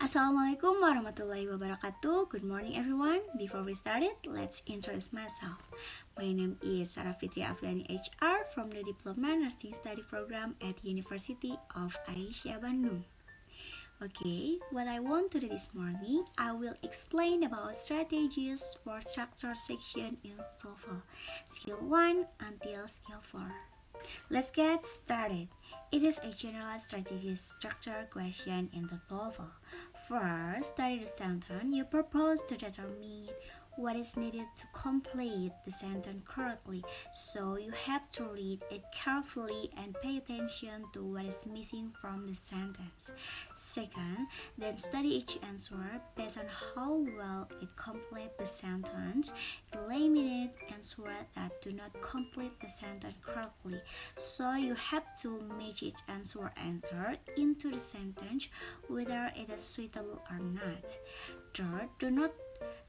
Assalamualaikum warahmatullahi wabarakatuh. Good morning everyone. Before we start it, let's introduce myself. My name is Sharah Afriliyani HR from the Diploma Nursing Study Program at University of Aisyah Bandung. Okay, what I want to do this morning, I will explain about strategies for structure section in TOEFL, Skill 1 until Skill 4. Let's get started. It is a general strategy structure question in the TOEFL. First, study the sentence you propose to determine what is needed to complete the sentence correctly. So you have to read it carefully and pay attention to what is missing from the sentence. Second, then study each answer based on how well it completes the sentence. Eliminate answers that do not complete the sentence correctly. So you have to match each answer entered into the sentence whether it is suitable or not. Third, do not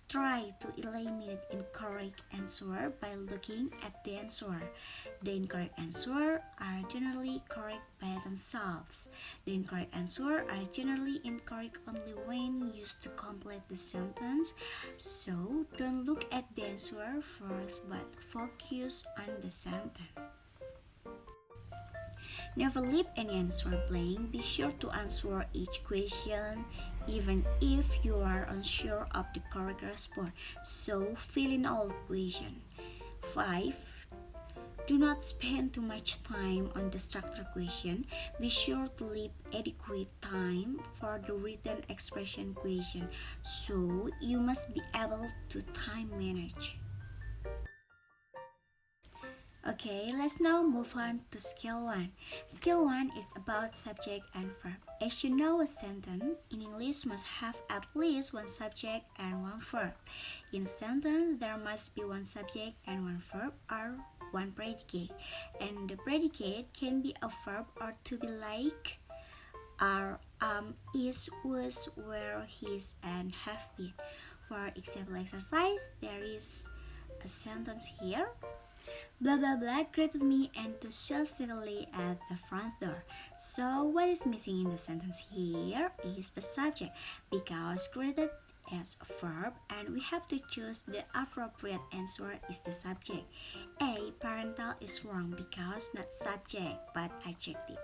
try to eliminate incorrect answer by looking at the answer. The incorrect answer are generally correct by themselves. The incorrect answer are generally incorrect only when used to complete the sentence. So don't look at the answer first but focus on the sentence. Never leave any answer blank. Be sure to answer each question even if you are unsure of the correct response. So fill in all questions. 5. Do not spend too much time on the structure question. Be sure to leave adequate time for the written expression question. So you must be able to time manage. Okay, let's now move on to Skill 1. Skill 1 is about subject and verb. As you know, a sentence in English must have at least one subject and one verb. In a sentence, there must be one subject and one verb or one predicate. And the predicate can be a verb or to be like are, is, was, were, his, and have been. For example exercise, there is a sentence here. Blah blah blah greeted me enthusiastically at the front door. So what is missing in the sentence here is the subject because greeted is a verb and we have to choose the appropriate answer is the subject. A. Parental is wrong because not subject but adjective.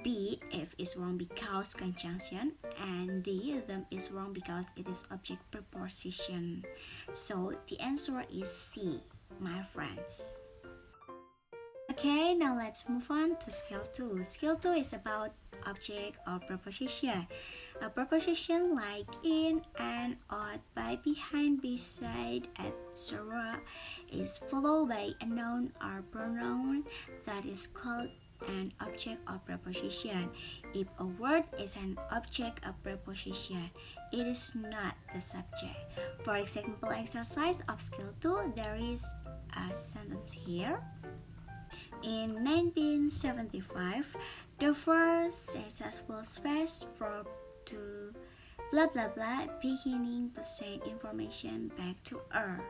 B. If is wrong because conjunction, and D. Them is wrong because it is object preposition. So the answer is C, my friends. Okay, now let's move on to Skill 2. Skill 2 is about object or preposition. A preposition like in, and, on, by, behind, beside, etc. is followed by a noun or pronoun that is called an object of preposition. If a word is an object of preposition, it is not the subject. For example exercise of Skill 2, there is a sentence here. In 1975, the first successful space probe to blah blah blah beginning to send information back to Earth.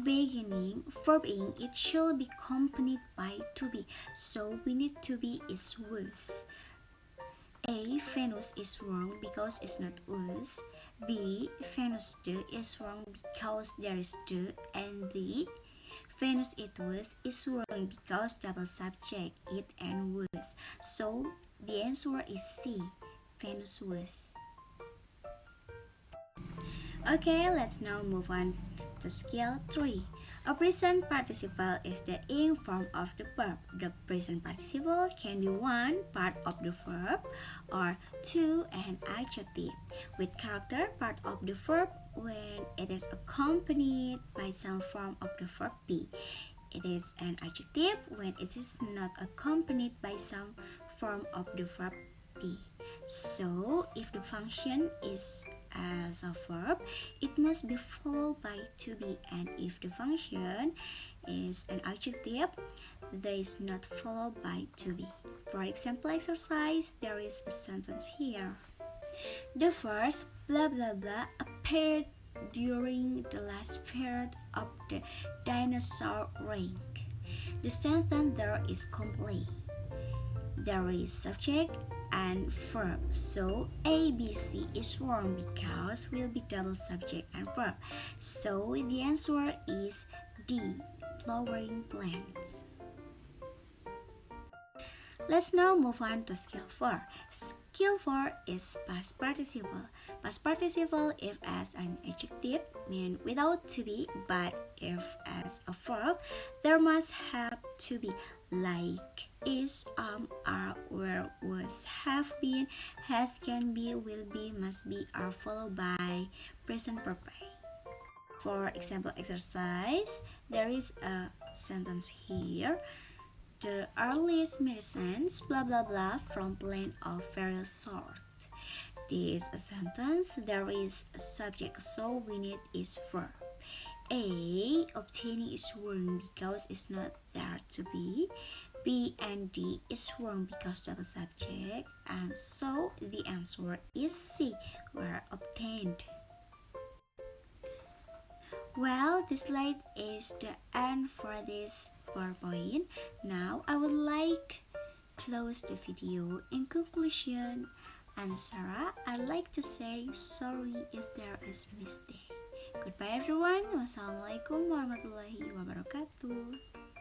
Beginning, verb in, it should be accompanied by to be, so we need to be is was. A. Venus is wrong because it's not was. B. Venus 2 is wrong because there is 2. And D. Venus it was is wrong because double subject it and was. So the answer is C, Venus was. Okay, let's now move on to Skill 3. A present participle is the ing form of the verb. The present participle can be one part of the verb or two an adjective with character part of the verb when it is accompanied by some form of the verb be. It is an adjective when it is not accompanied by some form of the verb be. So if the function is as a verb, it must be followed by to be, and if the function is an adjective, there is not followed by to be. For example exercise, there is a sentence here. The first blah blah blah appeared during the last period of the dinosaur reign. The sentence there is complete. There is subject and verb. So ABC is wrong because will be double subject and verb. So the answer is D, flowering plants. Let's now move on to skill 4. Skill 4 is past participle. Past participle if as an adjective mean without to be, but if as a verb there must have to be, like is, are, were, was, have been, has, can be, will be, must be, are followed by present perfect. For example exercise, there is a sentence here. The earliest medicines, blah blah blah, from plant of various sort. This is a sentence. There is a subject, so we need is verb. A, obtaining is wrong because it's not there to be. B and D is wrong because double subject, and so the answer is C, were obtained. Well, this slide is the end for this PowerPoint. Now I would like close the video. In conclusion, and Sharah, I'd like to say sorry if there is a mistake. Goodbye everyone. Wassalamualaikum warahmatullahi wabarakatuh.